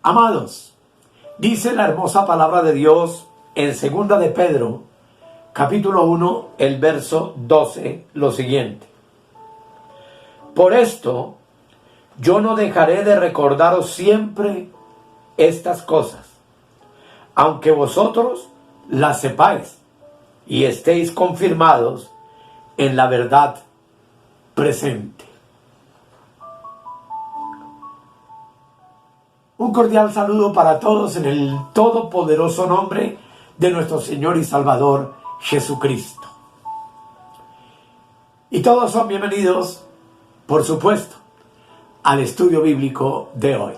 Amados, dice la hermosa palabra de Dios en 2 de Pedro, capítulo 1, el verso 12, lo siguiente. Por esto, yo no dejaré de recordaros siempre estas cosas, aunque vosotros las sepáis y estéis confirmados en la verdad presente. Un cordial saludo para todos en el todopoderoso nombre de nuestro Señor y Salvador Jesucristo. Y todos son bienvenidos, por supuesto, al estudio bíblico de hoy.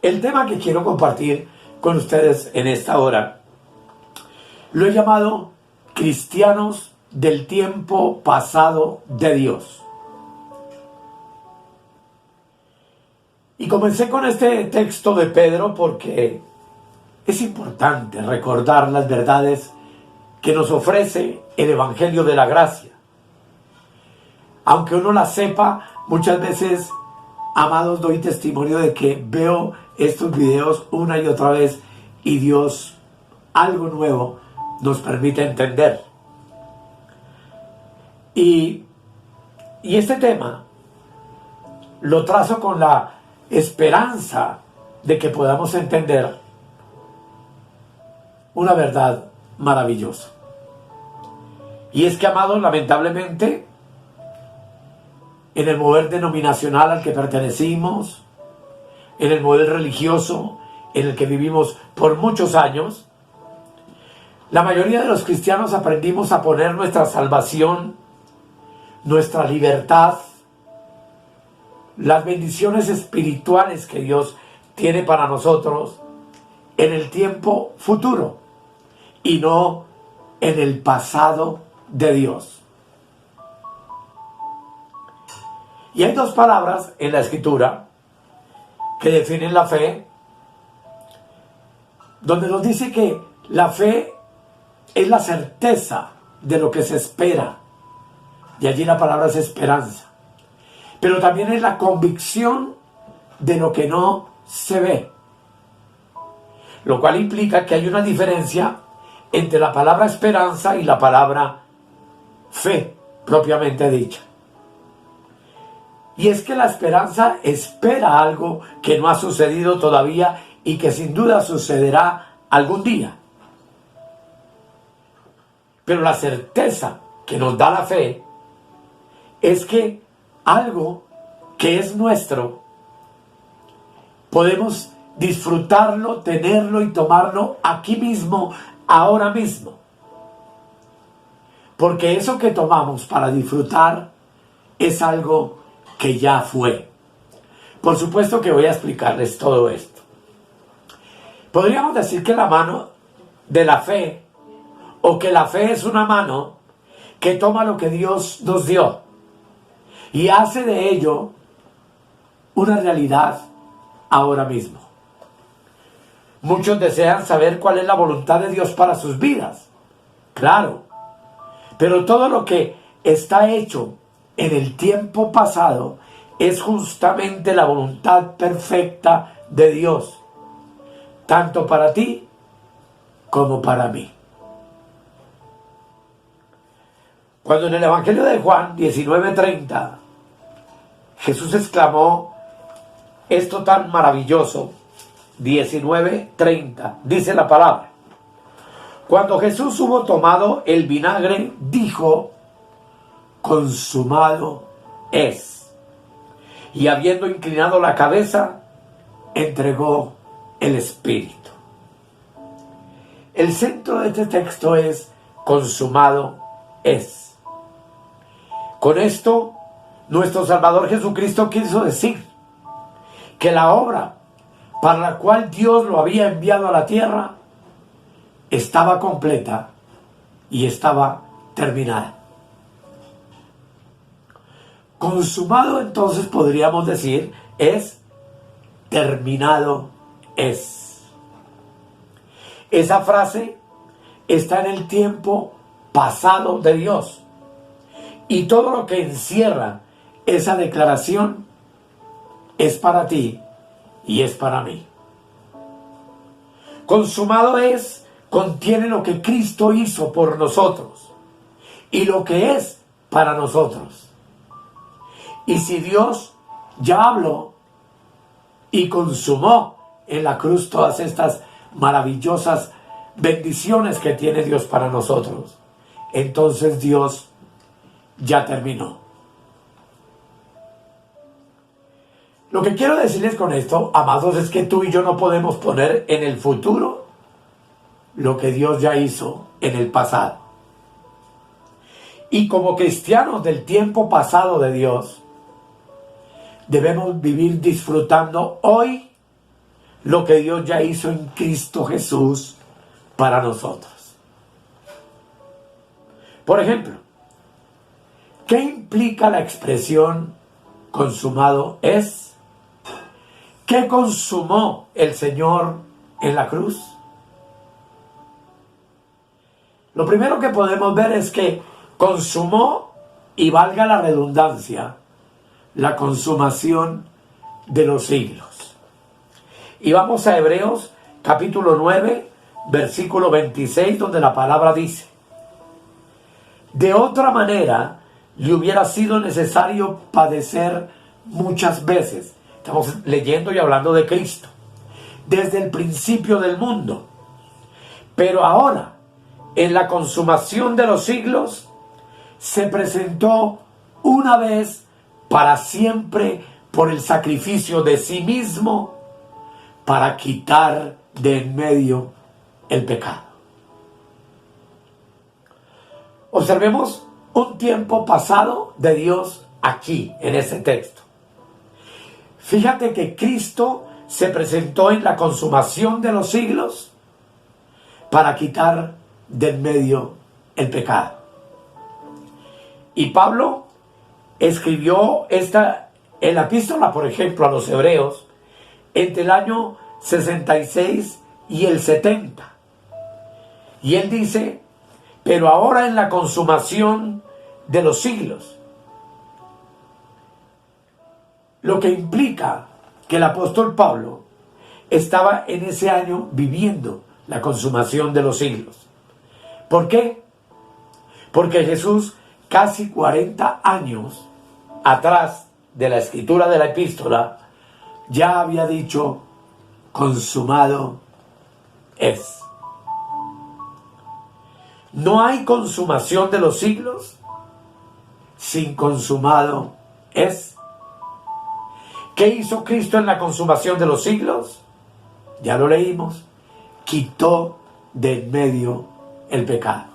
El tema que quiero compartir con ustedes en esta hora lo he llamado Cristianos del tiempo pasado de Dios. Y comencé con este texto de Pedro porque es importante recordar las verdades que nos ofrece el Evangelio de la Gracia. Aunque uno las sepa, muchas veces, amados, doy testimonio de que veo estos videos una y otra vez y Dios, algo nuevo, nos permite entender. Y este tema lo trazo con la esperanza de que podamos entender una verdad maravillosa. Y es que, amados, lamentablemente, en el mover denominacional al que pertenecimos, en el modelo religioso en el que vivimos por muchos años, la mayoría de los cristianos aprendimos a poner nuestra salvación, nuestra libertad, las bendiciones espirituales que Dios tiene para nosotros en el tiempo futuro y no en el pasado de Dios. Y hay dos palabras en la Escritura que definen la fe, donde nos dice que la fe es la certeza de lo que se espera. De allí la palabra es esperanza. Pero también es la convicción de lo que no se ve. Lo cual implica que hay una diferencia entre la palabra esperanza y la palabra fe, propiamente dicha. Y es que la esperanza espera algo que no ha sucedido todavía y que sin duda sucederá algún día. Pero la certeza que nos da la fe es que algo que es nuestro, podemos disfrutarlo, tenerlo y tomarlo aquí mismo, ahora mismo. Porque eso que tomamos para disfrutar es algo que ya fue. Por supuesto que voy a explicarles todo esto. Podríamos decir que la mano de la fe, o que la fe es una mano que toma lo que Dios nos dio y hace de ello una realidad ahora mismo. Muchos desean saber cuál es la voluntad de Dios para sus vidas. Claro, pero todo lo que está hecho en el tiempo pasado es justamente la voluntad perfecta de Dios, tanto para ti como para mí. Cuando en el Evangelio de Juan 19:30 Jesús exclamó esto tan maravilloso, 19:30, dice la palabra: cuando Jesús hubo tomado el vinagre, dijo: consumado es. Y habiendo inclinado la cabeza, entregó el Espíritu. El centro de este texto es: consumado es. Con esto, nuestro Salvador Jesucristo quiso decir que la obra para la cual Dios lo había enviado a la tierra estaba completa y estaba terminada. Consumado, entonces, podríamos decir, es terminado es. Esa frase está en el tiempo pasado de Dios. Y todo lo que encierra esa declaración es para ti y es para mí. Consumado es, contiene lo que Cristo hizo por nosotros y lo que es para nosotros. Y si Dios ya habló y consumó en la cruz todas estas maravillosas bendiciones que tiene Dios para nosotros, entonces Dios ya terminó. Lo que quiero decirles con esto, amados, es que tú y yo no podemos poner en el futuro lo que Dios ya hizo en el pasado. Y como cristianos del tiempo pasado de Dios, debemos vivir disfrutando hoy lo que Dios ya hizo en Cristo Jesús para nosotros. Por ejemplo, ¿qué implica la expresión consumado es? ¿Qué consumó el Señor en la cruz? Lo primero que podemos ver es que consumó, y valga la redundancia, la consumación de los siglos. Y vamos a Hebreos capítulo 9, versículo 26, donde la palabra dice: de otra manera le hubiera sido necesario padecer muchas veces. Estamos leyendo y hablando de Cristo desde el principio del mundo. Pero ahora, en la consumación de los siglos, se presentó una vez para siempre por el sacrificio de sí mismo para quitar de en medio el pecado. Observemos un tiempo pasado de Dios aquí, en este texto. Fíjate que Cristo se presentó en la consumación de los siglos para quitar de en medio el pecado. Y Pablo escribió en la epístola, por ejemplo, a los Hebreos, entre el año 66 y el 70. Y él dice: pero ahora en la consumación de los siglos. Lo que implica que el apóstol Pablo estaba en ese año viviendo la consumación de los siglos. ¿Por qué? Porque Jesús, casi 40 años atrás de la escritura de la epístola, ya había dicho: consumado es. No hay consumación de los siglos sin consumado es. ¿Qué hizo Cristo en la consumación de los siglos? Ya lo leímos. Quitó de en medio el pecado.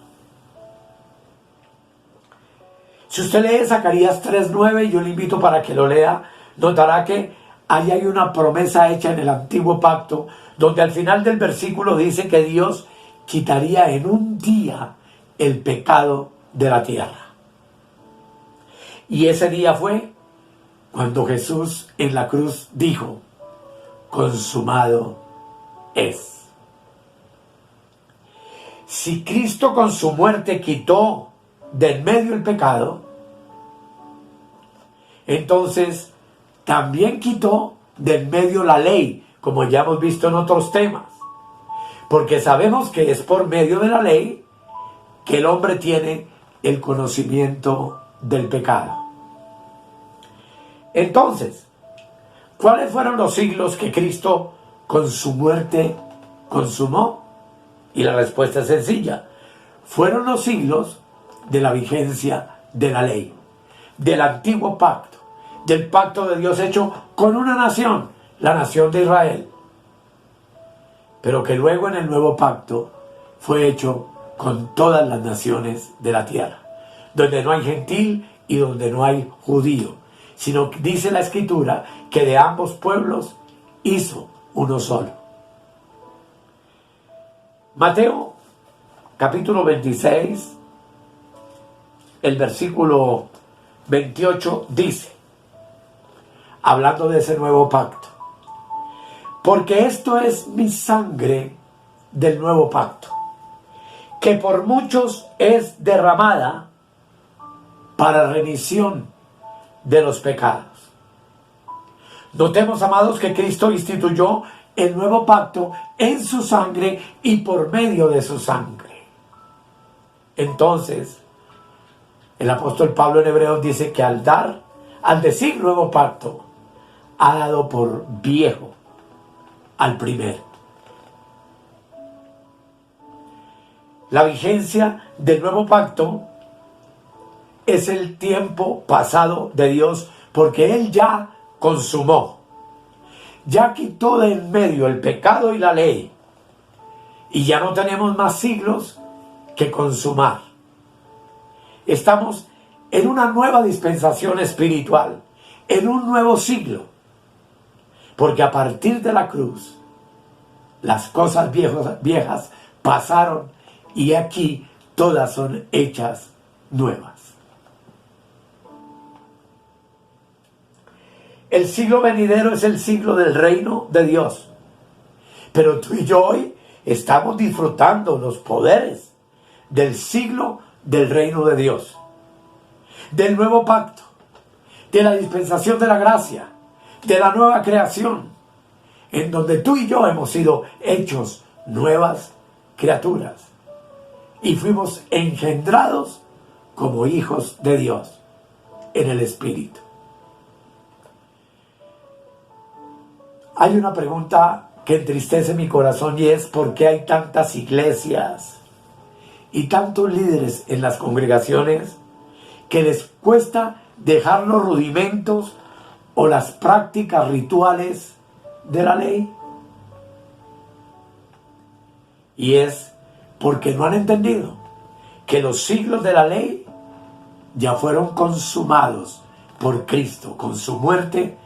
Si usted lee Zacarías 3:9, yo le invito para que lo lea, notará que ahí hay una promesa hecha en el antiguo pacto, donde al final del versículo dice que Dios quitaría en un día el pecado de la tierra. Y ese día fue cuando Jesús en la cruz dijo: consumado es. Si Cristo con su muerte quitó de en medio el pecado, entonces también quitó de en medio la ley, como ya hemos visto en otros temas. Porque sabemos que es por medio de la ley que el hombre tiene el conocimiento del pecado. Entonces, ¿cuáles fueron los siglos que Cristo con su muerte consumó? Y la respuesta es sencilla. Fueron los siglos de la vigencia de la ley, del antiguo pacto, del pacto de Dios hecho con una nación, la nación de Israel, pero que luego en el nuevo pacto fue hecho con todas las naciones de la tierra, donde no hay gentil y donde no hay judío, sino que dice la Escritura que de ambos pueblos hizo uno solo. Mateo capítulo 26, el versículo 28 dice, hablando de ese nuevo pacto: porque esto es mi sangre del nuevo pacto, que por muchos es derramada para remisión de los pecados. Notemos, amados, que Cristo instituyó el nuevo pacto en su sangre y por medio de su sangre. Entonces, el apóstol Pablo en Hebreos dice que al decir nuevo pacto, ha dado por viejo al primero. La vigencia del nuevo pacto es el tiempo pasado de Dios, porque Él ya consumó, ya quitó de en medio el pecado y la ley, y ya no tenemos más siglos que consumar. Estamos en una nueva dispensación espiritual, en un nuevo siglo, porque a partir de la cruz las cosas viejas pasaron y aquí todas son hechas nuevas. El siglo venidero es el siglo del reino de Dios. Pero tú y yo hoy estamos disfrutando los poderes del siglo del reino de Dios, del nuevo pacto, de la dispensación de la gracia, de la nueva creación, en donde tú y yo hemos sido hechos nuevas criaturas y fuimos engendrados como hijos de Dios en el Espíritu. Hay una pregunta que entristece mi corazón y es: ¿por qué hay tantas iglesias y tantos líderes en las congregaciones que les cuesta dejar los rudimentos o las prácticas rituales de la ley? Y es porque no han entendido que los siglos de la ley ya fueron consumados por Cristo con su muerte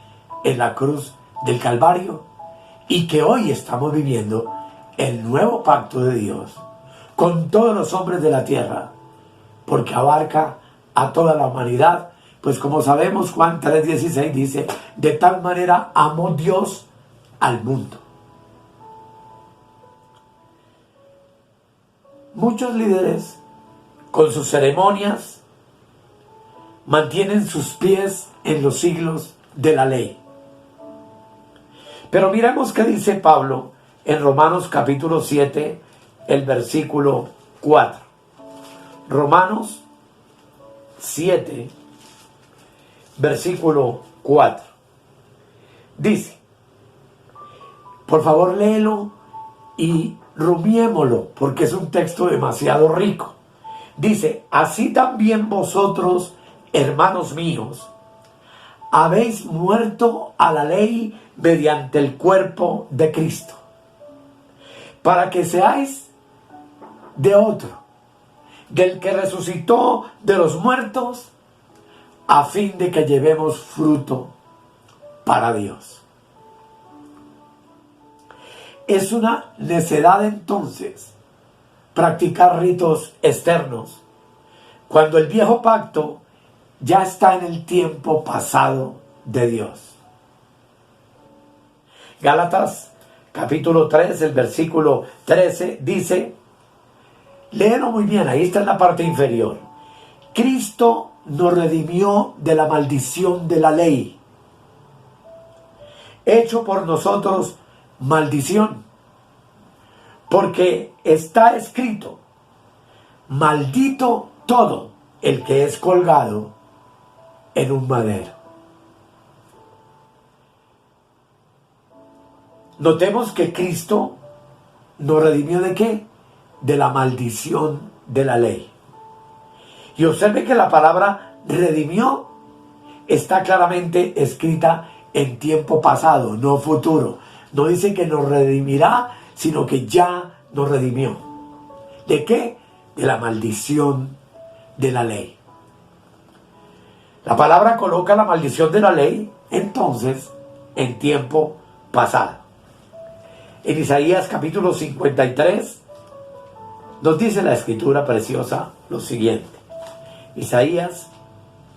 en la cruz del Calvario, y que hoy estamos viviendo el nuevo pacto de Dios con todos los hombres de la tierra, porque abarca a toda la humanidad. Pues como sabemos, Juan 3:16 dice: de tal manera amó Dios al mundo. Muchos líderes, con sus ceremonias, mantienen sus pies en los siglos de la ley. Pero miremos qué dice Pablo en Romanos capítulo 7, el versículo 4. Romanos 7, versículo 4. Dice, por favor léelo y rumiémoslo, porque es un texto demasiado rico. Dice: así también vosotros, hermanos míos, habéis muerto a la ley mediante el cuerpo de Cristo, para que seáis de otro, del que resucitó de los muertos, a fin de que llevemos fruto para Dios. Es una necedad entonces practicar ritos externos cuando el viejo pacto ya está en el tiempo pasado de Dios. Gálatas capítulo 3, el versículo 13 dice, léelo muy bien, ahí está en la parte inferior: Cristo nos redimió de la maldición de la ley, hecho por nosotros maldición, porque está escrito: maldito todo el que es colgado en un madero. Notemos que Cristo nos redimió ¿de qué? De la maldición de la ley. Y observe que la palabra redimió está claramente escrita en tiempo pasado, no futuro. No dice que nos redimirá, sino que ya nos redimió. ¿De qué? De la maldición de la ley. La palabra coloca la maldición de la ley, entonces, en tiempo pasado. En Isaías capítulo 53 nos dice la escritura preciosa lo siguiente. Isaías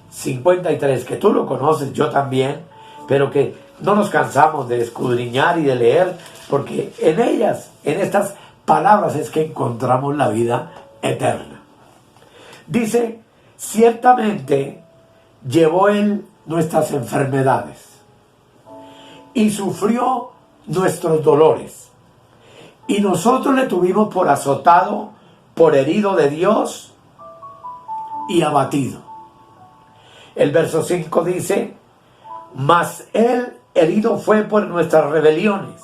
53, que tú lo conoces, yo también, pero que no nos cansamos de escudriñar y de leer, porque en ellas, en estas palabras, es que encontramos la vida eterna. Dice, ciertamente llevó Él nuestras enfermedades y sufrió nuestros dolores. Y nosotros le tuvimos por azotado, por herido de Dios y abatido. El verso 5 dice, mas Él herido fue por nuestras rebeliones,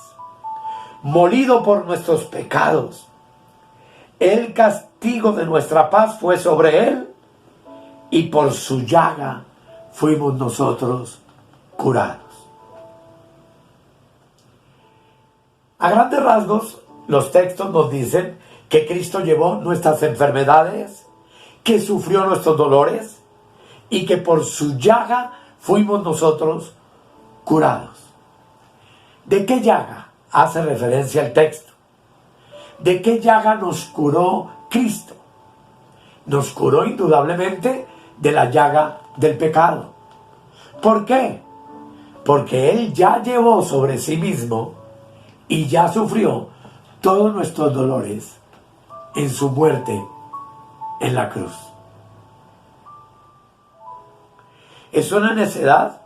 molido por nuestros pecados. El castigo de nuestra paz fue sobre Él, y por su llaga fuimos nosotros curados. A grandes rasgos, los textos nos dicen que Cristo llevó nuestras enfermedades, que sufrió nuestros dolores y que por su llaga fuimos nosotros curados. ¿De qué llaga hace referencia el texto? ¿De qué llaga nos curó Cristo? Nos curó indudablemente de la llaga del pecado. ¿Por qué? Porque Él ya llevó sobre sí mismo y ya sufrió todos nuestros dolores en su muerte en la cruz. ¿Es una necedad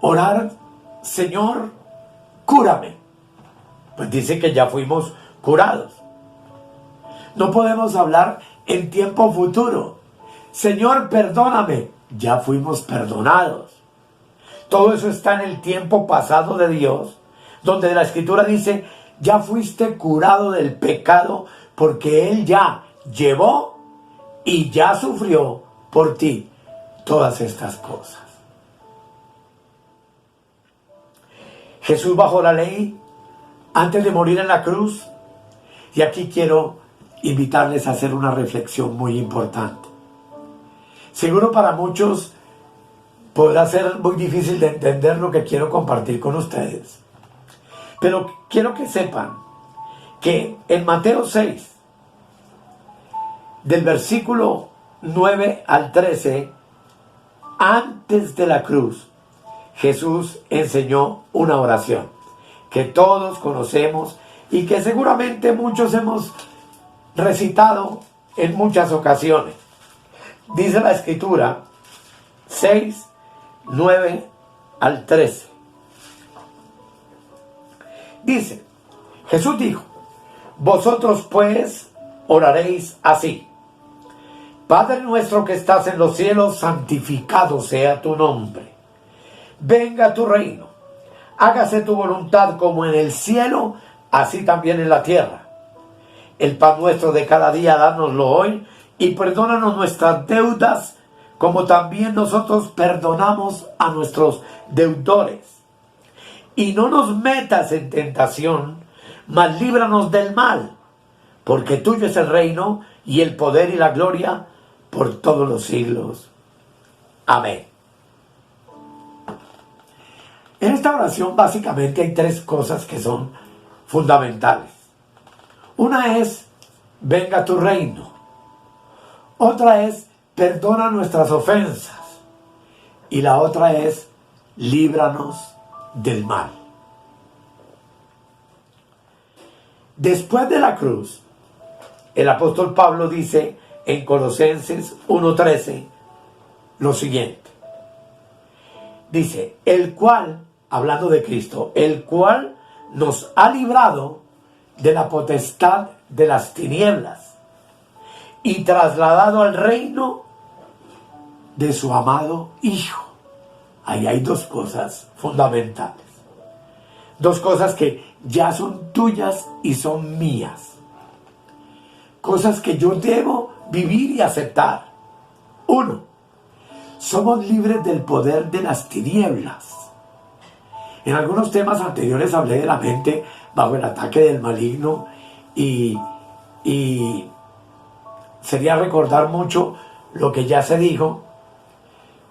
orar, Señor, cúrame? Pues dice que ya fuimos curados. No podemos hablar en tiempo futuro. Señor, perdóname. Ya fuimos perdonados. Todo eso está en el tiempo pasado de Dios, donde la Escritura dice, ya fuiste curado del pecado porque Él ya llevó y ya sufrió por ti todas estas cosas. Jesús bajo la ley antes de morir en la cruz, y aquí quiero invitarles a hacer una reflexión muy importante. Seguro para muchos podrá ser muy difícil de entender lo que quiero compartir con ustedes, pero quiero que sepan que en Mateo 6, del versículo 9 al 13, antes de la cruz, Jesús enseñó una oración que todos conocemos y que seguramente muchos hemos recitado en muchas ocasiones. Dice la Escritura 6, 9 al 13. Dice, Jesús dijo, vosotros pues oraréis así: Padre nuestro que estás en los cielos, santificado sea tu nombre. Venga tu reino. Hágase tu voluntad como en el cielo, así también en la tierra. El pan nuestro de cada día, dánoslo hoy, y perdónanos nuestras deudas, como también nosotros perdonamos a nuestros deudores. Y no nos metas en tentación, mas líbranos del mal, porque tuyo es el reino, y el poder y la gloria, por todos los siglos. Amén. En esta oración básicamente hay tres cosas que son fundamentales. Una es, venga tu reino. Otra es, perdona nuestras ofensas. Y la otra es, líbranos del mal. Después de la cruz, el apóstol Pablo dice en Colosenses 1:13 lo siguiente. Dice, el cual, hablando de Cristo, el cual nos ha librado de la potestad de las tinieblas y trasladado al reino de su amado Hijo. Ahí hay dos cosas fundamentales. Dos cosas que ya son tuyas y son mías. Cosas que yo debo vivir y aceptar. Uno, somos libres del poder de las tinieblas. En algunos temas anteriores hablé de la mente bajo el ataque del maligno y sería recordar mucho lo que ya se dijo,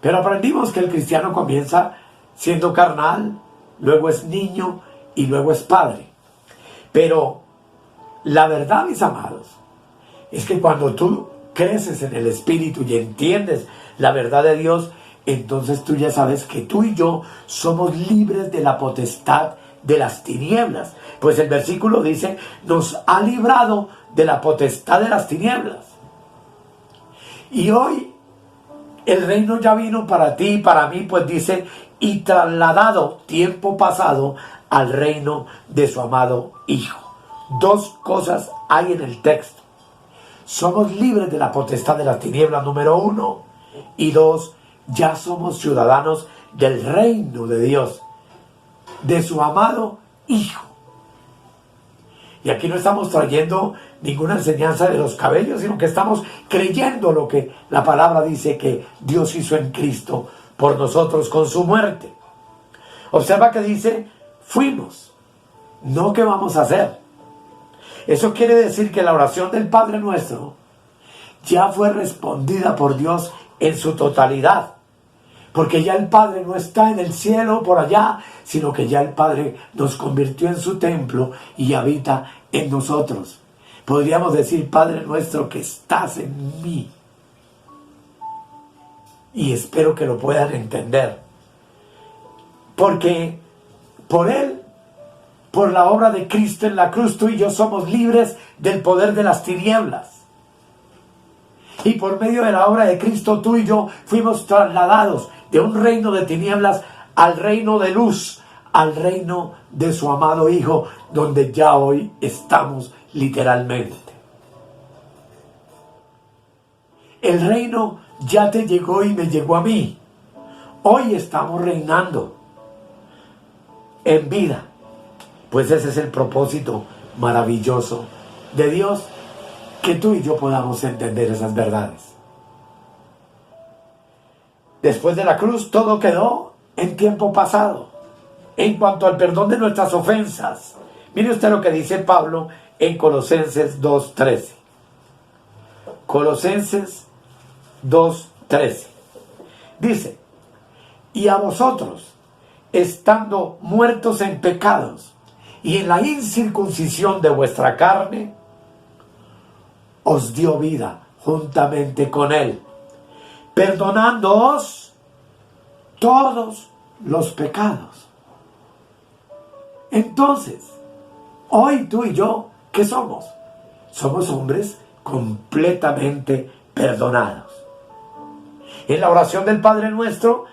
pero aprendimos que el cristiano comienza siendo carnal, luego es niño y luego es padre. Pero la verdad, mis amados, es que cuando tú creces en el Espíritu y entiendes la verdad de Dios, entonces tú ya sabes que tú y yo somos libres de la potestad de las tinieblas. Pues el versículo dice, nos ha librado de la potestad de las tinieblas. Y hoy el reino ya vino para ti y para mí, pues dice, y trasladado tiempo pasado al reino de su amado Hijo. Dos cosas hay en el texto. Somos libres de la potestad de las tinieblas, número 1. Y 2, ya somos ciudadanos del reino de Dios, de su amado Hijo. Y aquí no estamos trayendo ninguna enseñanza de los cabellos, sino que estamos creyendo lo que la palabra dice que Dios hizo en Cristo por nosotros con su muerte. Observa que dice, fuimos, no que vamos a hacer. Eso quiere decir que la oración del Padre Nuestro ya fue respondida por Dios en su totalidad. Porque ya el Padre no está en el cielo por allá, sino que ya el Padre nos convirtió en su templo y habita en nosotros. Podríamos decir, Padre nuestro que estás en mí. Y espero que lo puedan entender. Porque por Él, por la obra de Cristo en la cruz, tú y yo somos libres del poder de las tinieblas. Y por medio de la obra de Cristo, tú y yo fuimos trasladados de un reino de tinieblas al reino de luz, al reino de su amado Hijo, donde ya hoy estamos literalmente. El reino ya te llegó y me llegó a mí. Hoy estamos reinando en vida. Pues ese es el propósito maravilloso de Dios, que tú y yo podamos entender esas verdades. Después de la cruz, todo quedó en tiempo pasado. En cuanto al perdón de nuestras ofensas, mire usted lo que dice Pablo en Colosenses 2:13. Colosenses 2:13. Dice, y a vosotros, estando muertos en pecados y en la incircuncisión de vuestra carne, os dio vida juntamente con Él, perdonándoos todos los pecados. Entonces, hoy tú y yo, ¿qué somos? Somos hombres completamente perdonados. En la oración del Padre Nuestro,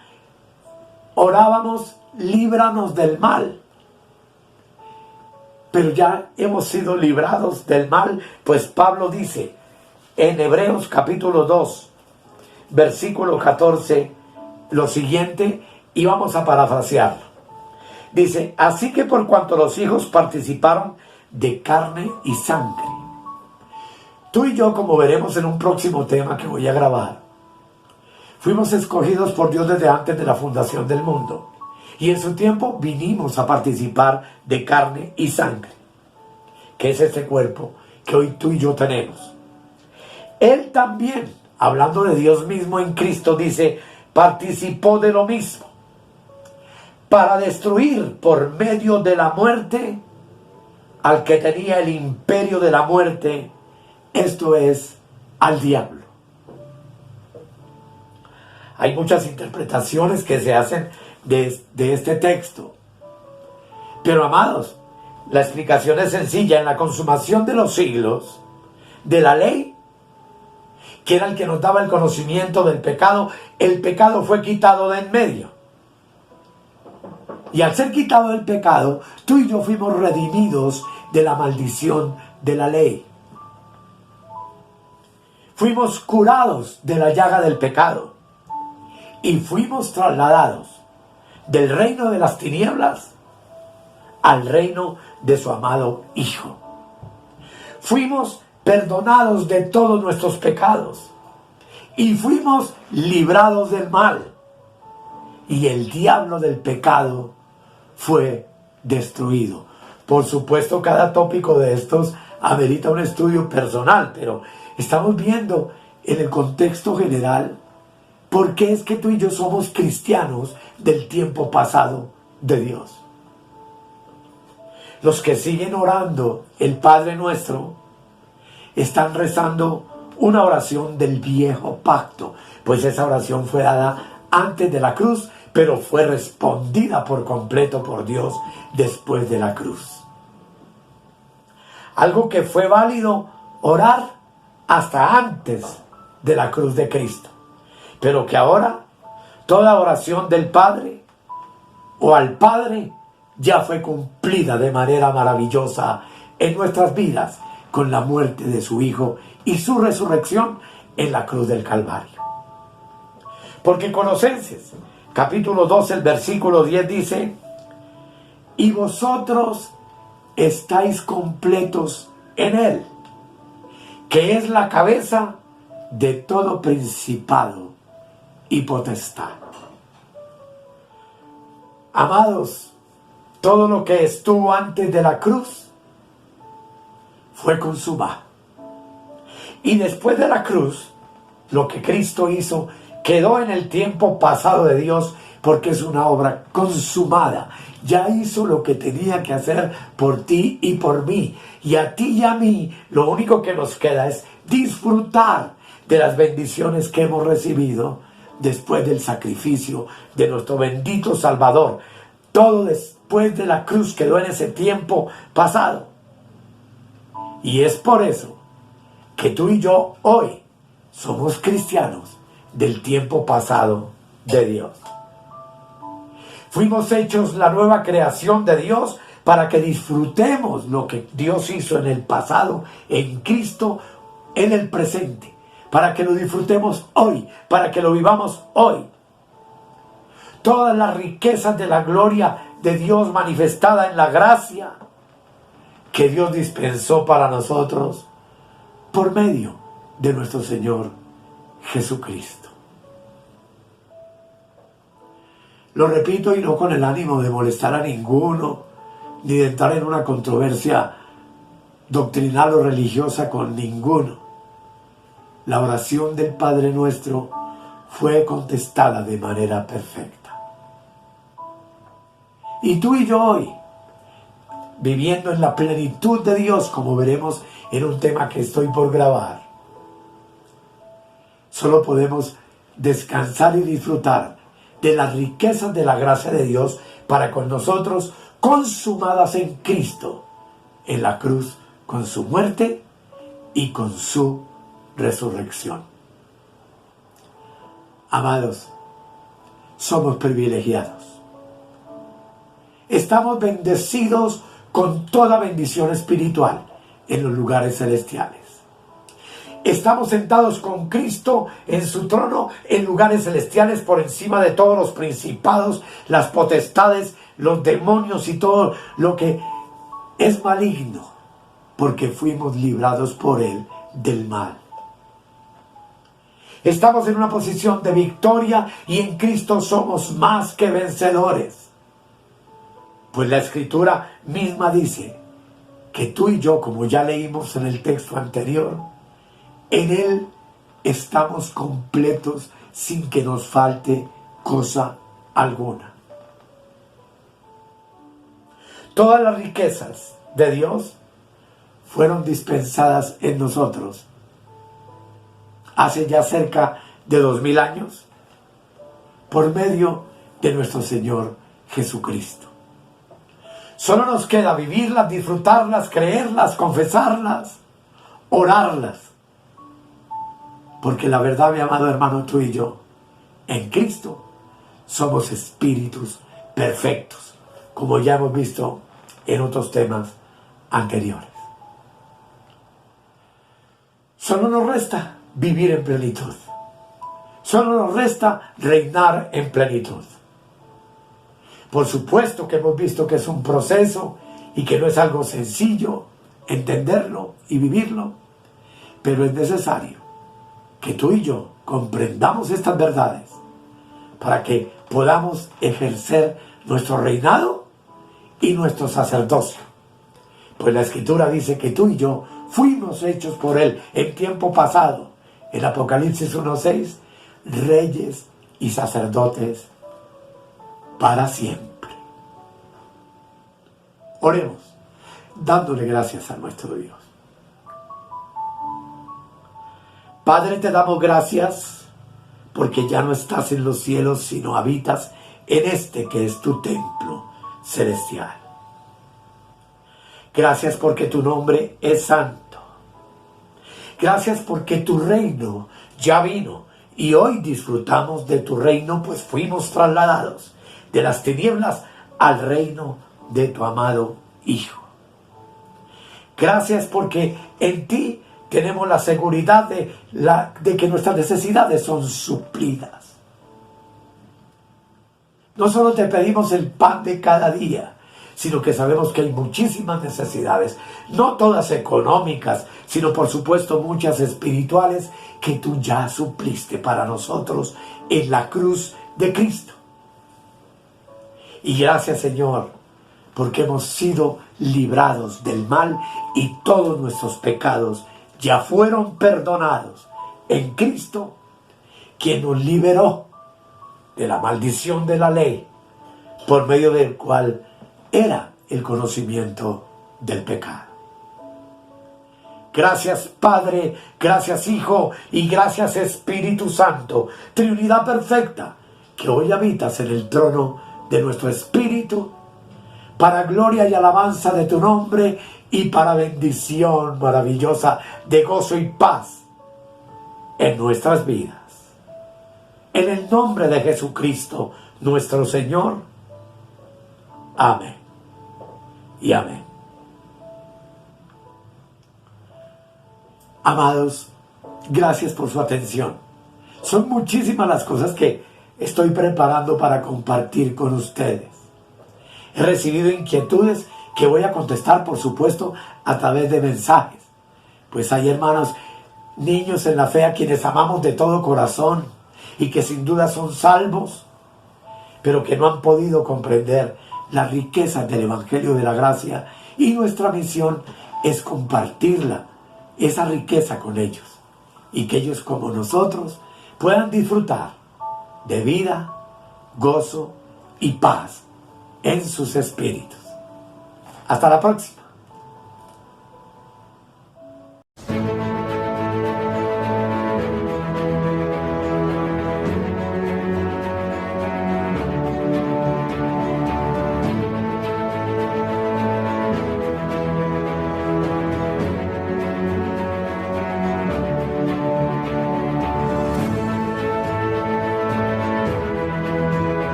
orábamos, líbranos del mal. Pero ya hemos sido librados del mal, pues Pablo dice en Hebreos capítulo 2, versículo 14, lo siguiente, y vamos a parafrasearlo. Dice, así que por cuanto los hijos participaron de carne y sangre, tú y yo, como veremos en un próximo tema que voy a grabar, fuimos escogidos por Dios desde antes de la fundación del mundo. Y en su tiempo vinimos a participar de carne y sangre, que es este cuerpo que hoy tú y yo tenemos. Él también, hablando de Dios mismo en Cristo, dice, participó de lo mismo, para destruir por medio de la muerte al que tenía el imperio de la muerte, esto es, al diablo. Hay muchas interpretaciones que se hacen de este texto. Pero amados, la explicación es sencilla. En la consumación de los siglos, de la ley, que era el que nos daba el conocimiento del pecado, el pecado fue quitado de en medio. Y al ser quitado el pecado, tú y yo fuimos redimidos de la maldición de la ley. Fuimos curados de la llaga del pecado. Y fuimos trasladados del reino de las tinieblas al reino de su amado Hijo. Fuimos perdonados de todos nuestros pecados y fuimos librados del mal. Y el diablo del pecado fue destruido. Por supuesto, cada tópico de estos amerita un estudio personal, pero estamos viendo en el contexto general por qué es que tú y yo somos cristianos del tiempo pasado de Dios. Los que siguen orando el Padre Nuestro están rezando una oración del viejo pacto, pues esa oración fue dada antes de la cruz, pero fue respondida por completo por Dios después de la cruz. Algo que fue válido orar hasta antes de la cruz de Cristo, pero que ahora toda oración del Padre o al Padre ya fue cumplida de manera maravillosa en nuestras vidas con la muerte de su Hijo y su resurrección en la cruz del Calvario. Porque Colosenses capítulo 2, el versículo 10 dice: y vosotros estáis completos en Él, que es la cabeza de todo principado y potestad. Amados, todo lo que estuvo antes de la cruz fue consumado. Y después de la cruz, lo que Cristo hizo quedó en el tiempo pasado de Dios, porque es una obra consumada. Ya hizo lo que tenía que hacer por ti y por mí. Y a ti y a mí, lo único que nos queda es disfrutar de las bendiciones que hemos recibido después del sacrificio de nuestro bendito Salvador. Todo después de la cruz quedó en ese tiempo pasado. Y es por eso que tú y yo hoy somos cristianos del tiempo pasado de Dios. Fuimos hechos la nueva creación de Dios para que disfrutemos lo que Dios hizo en el pasado, en Cristo, en el presente, para que lo disfrutemos hoy, para que lo vivamos hoy. Todas las riquezas de la gloria de Dios manifestada en la gracia que Dios dispensó para nosotros por medio de nuestro Señor Jesucristo. Lo repito, y no con el ánimo de molestar a ninguno, ni de entrar en una controversia doctrinal o religiosa con ninguno. La oración del Padre Nuestro fue contestada de manera perfecta. Y tú y yo hoy, viviendo en la plenitud de Dios, como veremos en un tema que estoy por grabar, solo podemos descansar y disfrutar de las riquezas de la gracia de Dios para con nosotros, consumadas en Cristo, en la cruz, con su muerte y con su resurrección. Amados, somos privilegiados. Estamos bendecidos con toda bendición espiritual en los lugares celestiales. Estamos sentados con Cristo en su trono en lugares celestiales por encima de todos los principados, las potestades, los demonios y todo lo que es maligno, porque fuimos librados por Él del mal. Estamos en una posición de victoria y en Cristo somos más que vencedores. Pues la Escritura misma dice que tú y yo, como ya leímos en el texto anterior, en Él estamos completos sin que nos falte cosa alguna. Todas las riquezas de Dios fueron dispensadas en nosotros hace ya cerca de 2000 años por medio de nuestro Señor Jesucristo. Solo nos queda vivirlas, disfrutarlas, creerlas, confesarlas, orarlas. Porque la verdad, mi amado hermano, tú y yo, en Cristo, somos espíritus perfectos, como ya hemos visto en otros temas anteriores. Solo nos resta vivir en plenitud. Solo nos resta reinar en plenitud. Por supuesto que hemos visto que es un proceso y que no es algo sencillo entenderlo y vivirlo, pero es necesario que tú y yo comprendamos estas verdades para que podamos ejercer nuestro reinado y nuestro sacerdocio. Pues la Escritura dice que tú y yo fuimos hechos por Él en tiempo pasado, en Apocalipsis 1:6, reyes y sacerdotes para siempre. Oremos, dándole gracias a nuestro Dios. Padre, te damos gracias porque ya no estás en los cielos, sino habitas en este que es tu templo celestial. Gracias porque tu nombre es santo. Gracias porque tu reino ya vino y hoy disfrutamos de tu reino, pues fuimos trasladados de las tinieblas al reino de tu amado Hijo. Gracias porque en ti tenemos la seguridad de que nuestras necesidades son suplidas. No solo te pedimos el pan de cada día, sino que sabemos que hay muchísimas necesidades, no todas económicas, sino por supuesto muchas espirituales que tú ya supliste para nosotros en la cruz de Cristo. Y gracias, Señor, porque hemos sido librados del mal y todos nuestros pecados ya fueron perdonados en Cristo, quien nos liberó de la maldición de la ley, por medio del cual era el conocimiento del pecado. Gracias Padre, gracias Hijo y gracias Espíritu Santo, Trinidad perfecta, que hoy habitas en el trono de nuestro espíritu, para gloria y alabanza de tu nombre y para bendición maravillosa de gozo y paz en nuestras vidas. En el nombre de Jesucristo, nuestro Señor. Amén y amén. Amados, gracias por su atención. Son muchísimas las cosas que estoy preparando para compartir con ustedes. He recibido inquietudes que voy a contestar, por supuesto, a través de mensajes. Pues hay hermanos, niños en la fe a quienes amamos de todo corazón y que sin duda son salvos, pero que no han podido comprender las riquezas del Evangelio de la Gracia, y nuestra misión es compartirla, esa riqueza con ellos, y que ellos como nosotros puedan disfrutar de vida, gozo y paz en sus espíritus. Hasta la próxima.